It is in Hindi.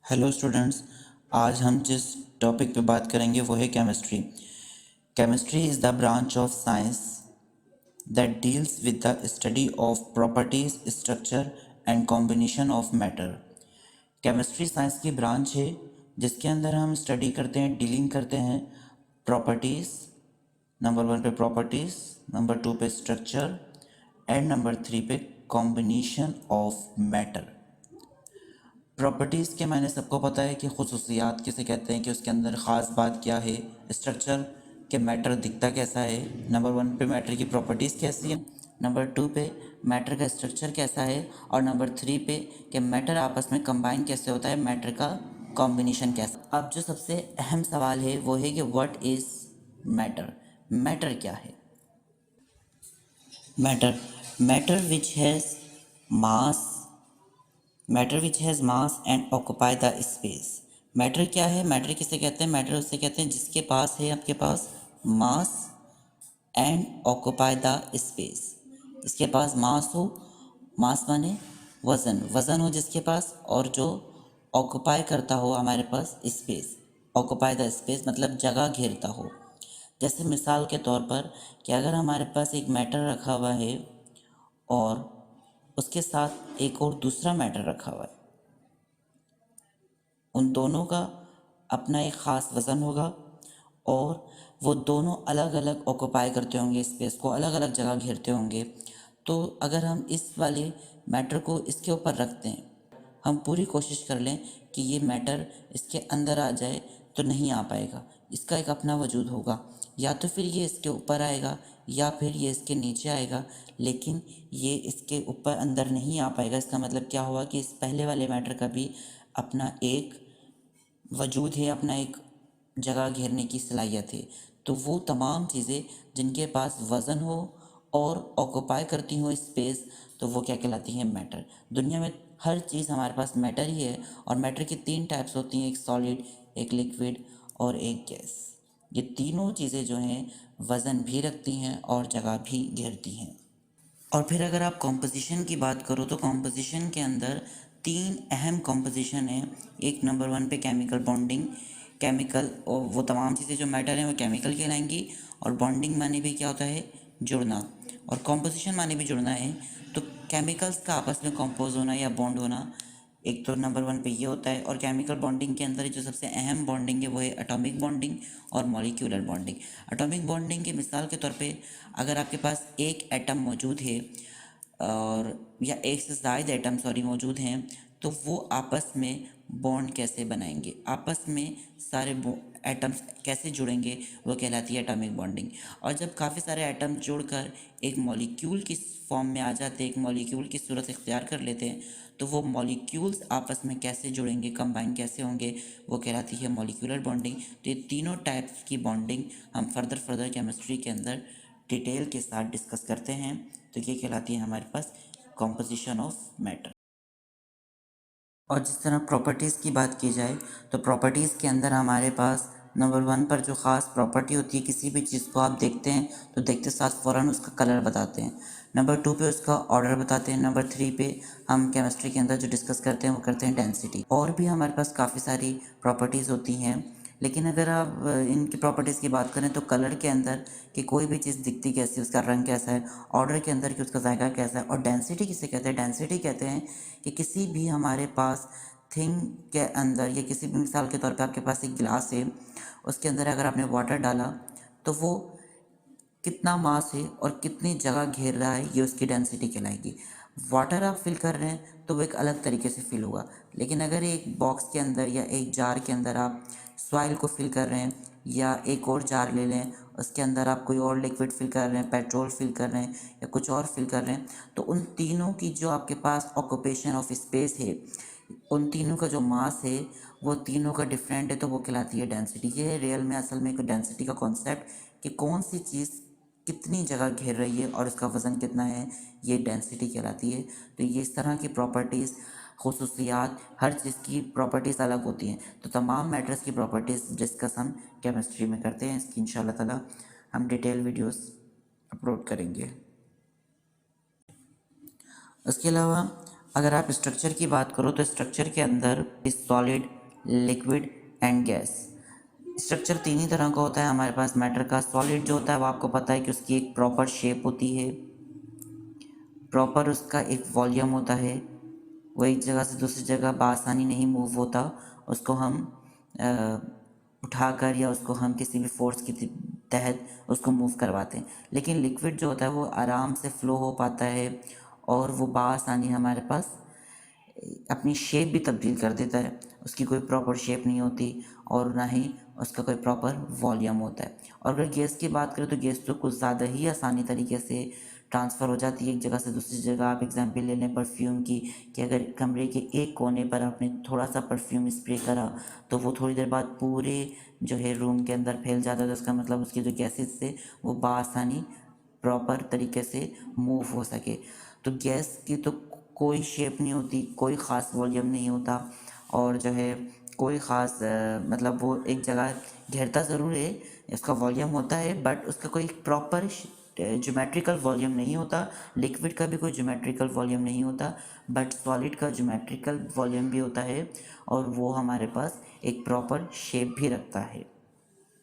Hello students. आज हम जिस टॉपिक पे बात करेंगे वो है chemistry. Chemistry is the branch of science that deals with the study of properties, structure and combination of matter. Chemistry science की ब्रांच है जिसके अंदर हम स्टडी करते हैं, डीलिंग करते हैं प्रॉपर्टीज़। नंबर 1 पे प्रॉपर्टीज़, नंबर 2 पे स्ट्रक्चर एंड नंबर 3 पे कॉम्बिनेशन ऑफ मैटर। प्रॉपर्टीज़ के मायने सबको पता है कि खुसूसियात किसे कहते हैं, कि उसके अंदर ख़ास बात क्या है। स्ट्रक्चर के मैटर दिखता कैसा है। नंबर 1 पे मैटर की प्रॉपर्टीज़ कैसी है, नंबर 2 पे मैटर का स्ट्रक्चर कैसा है, और नंबर 3 पे कि मैटर आपस में कंबाइन कैसे होता है, मैटर का कॉम्बिनेशन कैसा। अब जो सबसे अहम सवाल है वो है कि व्हाट इज़ मैटर। मैटर क्या है? Matter matter which has mass matter which has mass and occupy the space. Matter क्या है? मैटर किसे कहते हैं? मैटर उसे कहते हैं जिसके पास है आपके पास mass and occupy the space. इसके पास मास हो, मास माने वज़न, वज़न हो जिसके पास, और जो ऑक्यूपाई करता हो हमारे पास स्पेस। ऑक्यूपाई द स्पेस मतलब जगह घेरता हो। जैसे मिसाल के तौर पर कि अगर हमारे पास एक मैटर रखा हुआ है और उसके साथ एक और दूसरा मैटर रखा हुआ है, उन दोनों का अपना एक ख़ास वज़न होगा और वो दोनों अलग अलग ऑक्यूपाई करते होंगे स्पेस को, अलग अलग जगह घेरते होंगे। तो अगर हम इस वाले मैटर को इसके ऊपर रखते हैं, हम पूरी कोशिश कर लें कि ये मैटर इसके अंदर आ जाए तो नहीं आ पाएगा। इसका एक अपना वजूद होगा, या तो फिर ये इसके ऊपर आएगा या फिर ये इसके नीचे आएगा, लेकिन ये इसके ऊपर अंदर नहीं आ पाएगा। इसका मतलब क्या हुआ कि इस पहले वाले मैटर का भी अपना एक वजूद है, अपना एक जगह घेरने की सलाहियत है। तो वो तमाम चीज़ें जिनके पास वज़न हो और ऑक्यूपाई करती हो स्पेस, तो वो क्या कहलाती हैं? मैटर। दुनिया में हर चीज़ हमारे पास मैटर ही है, और मैटर की 3 टाइप्स होती हैं, एक सॉलिड, एक लिक्विड और एक गैस। ये तीनों चीज़ें जो हैं वज़न भी रखती हैं और जगह भी घेरती हैं। और फिर अगर आप कॉम्पोजिशन की बात करो तो कॉम्पोजिशन के अंदर 3 अहम कॉम्पोजिशन है। एक नंबर 1 पे केमिकल बॉन्डिंग। केमिकल और वो तमाम चीज़ें जो मैटर हैं वो केमिकल कहलाएंगी, और बॉन्डिंग माने भी क्या होता है? जुड़ना। और कॉम्पोजिशन माने भी जुड़ना है। तो केमिकल्स का आपस में कंपोज होना या बॉन्ड होना, एक तो नंबर 1 पे ये होता है। और केमिकल बॉन्डिंग के अंदर जो सबसे अहम बॉन्डिंग है वो है एटॉमिक बॉन्डिंग और मॉलिक्यूलर बॉन्डिंग। एटॉमिक बॉन्डिंग की मिसाल के तौर पे अगर आपके पास एक एटम मौजूद है और या एक से ज़्यादा एटम मौजूद हैं, तो वो आपस में बॉन्ड कैसे बनाएंगे, आपस में सारे एटम्स कैसे जुड़ेंगे, वो कहलाती है एटॉमिक बॉन्डिंग। और जब काफ़ी सारे एटम जुड़कर एक मॉलिक्यूल की फॉर्म में आ जाते हैं, एक मॉलिक्यूल की सूरत इख्तियार कर लेते हैं, तो वो मॉलिक्यूल्स आपस में कैसे जुड़ेंगे, कंबाइन कैसे होंगे, वो कहलाती है मॉलिक्यूलर बॉन्डिंग। तो ये तीनों टाइप्स की बॉन्डिंग हम फर्दर केमिस्ट्री के अंदर डिटेल के साथ डिस्कस करते हैं। तो ये कहलाती है हमारे पास कॉम्पोजिशन ऑफ मैटर। और जिस तरह प्रॉपर्टीज़ की बात की जाए तो प्रॉपर्टीज़ के अंदर हमारे पास नंबर 1 पर जो ख़ास प्रॉपर्टी होती है, किसी भी चीज़ को आप देखते हैं तो देखते साथ फ़ौरन उसका कलर बताते हैं। नंबर 2 पे उसका ऑर्डर बताते हैं। नंबर 3 पे हम केमिस्ट्री के अंदर जो डिस्कस करते हैं वो करते हैं डेंसिटी। और भी हमारे पास काफ़ी सारी प्रॉपर्टीज़ होती हैं, लेकिन अगर आप इनकी प्रॉपर्टीज़ की बात करें तो कलर के अंदर कि कोई भी चीज़ दिखती कैसी है, उसका रंग कैसा है। ऑर्डर के अंदर कि उसका जायका कैसा है। और डेंसिटी किसे कहते हैं? डेंसिटी कहते हैं कि किसी भी हमारे पास थिंग के अंदर, या किसी भी मिसाल के तौर पे आपके पास एक गिलास है, उसके अंदर अगर आपने वाटर डाला तो वो कितना मास है और कितनी जगह घेर रहा है, ये उसकी डेंसिटी कहलाएगी। वाटर आप फिल कर रहे हैं तो वो एक अलग तरीके से फिल होगा, लेकिन अगर एक बॉक्स के अंदर या एक जार के अंदर आप सॉइल को फिल कर रहे हैं, या एक और जार ले लें उसके अंदर आप कोई और लिक्विड फिल कर रहे हैं, पेट्रोल फिल कर रहे हैं या कुछ और फिल कर रहे हैं, तो उन तीनों की जो आपके पास ऑक्यूपेशन ऑफ स्पेस है, उन तीनों का जो मास है वो तीनों का डिफरेंट है, तो वो कहलाती है डेंसिटी। ये है रियल में असल में एक डेंसिटी का कॉन्सेप्ट कि कौन सी चीज़ कितनी जगह घेर रही है और उसका वज़न कितना है, ये डेंसिटी कहलाती है। तो ये इस तरह की प्रॉपर्टीज़, खुसूसियात, हर चीज़ की प्रॉपर्टीज़ अलग होती हैं। तो तमाम मैटर्स की प्रॉपर्टीज़ डिस्कस हम केमिस्ट्री में करते हैं। इसकी इंशाल्लाह ताला हम डिटेल वीडियोस अपलोड करेंगे। उसके अलावा अगर आप स्ट्रक्चर की बात करो तो स्ट्रक्चर के अंदर solid, liquid and gas. Structure तीन ही तरह का होता है हमारे पास मैटर का। सॉलिड जो होता है वो आपको पता है कि उसकी एक प्रॉपर शेप होती है, प्रॉपर उसका एक वॉल्यूम होता है, वो एक जगह से दूसरी जगह बआसानी नहीं मूव होता, उसको हम उठाकर या उसको हम किसी भी फोर्स के तहत उसको मूव करवाते हैं। लेकिन लिक्विड जो होता है वो आराम से फ्लो हो पाता है और वो बआसानी हमारे पास अपनी शेप भी तब्दील कर देता है। उसकी कोई प्रॉपर शेप नहीं होती और ना ही उसका कोई प्रॉपर वॉल्यूम होता है। और अगर गैस की बात करें तो गैस तो कुछ ज़्यादा ही आसानी तरीके से ट्रांसफ़र हो जाती है एक जगह से दूसरी जगह। आप एग्जांपल ले लें परफ्यूम की, कि अगर कमरे के एक कोने पर आपने थोड़ा सा परफ्यूम स्प्रे करा तो वो थोड़ी देर बाद पूरे जो है रूम के अंदर फैल जाता है। तो उसका मतलब उसके जो गैसेस थे वो बआसानी प्रॉपर तरीके से मूव हो सके। तो गैस की तो कोई शेप नहीं होती, कोई ख़ास वॉल्यूम नहीं होता और जो है कोई ख़ास मतलब वो एक जगह घेरता ज़रूर है, उसका वॉल्यूम होता है बट उसका कोई प्रॉपर ज्योमेट्रिकल वॉल्यूम नहीं होता। लिक्विड का भी कोई ज्योमेट्रिकल वॉल्यूम नहीं होता बट सॉलिड का ज्योमेट्रिकल वॉल्यूम भी होता है और वो हमारे पास एक प्रॉपर शेप भी रखता है।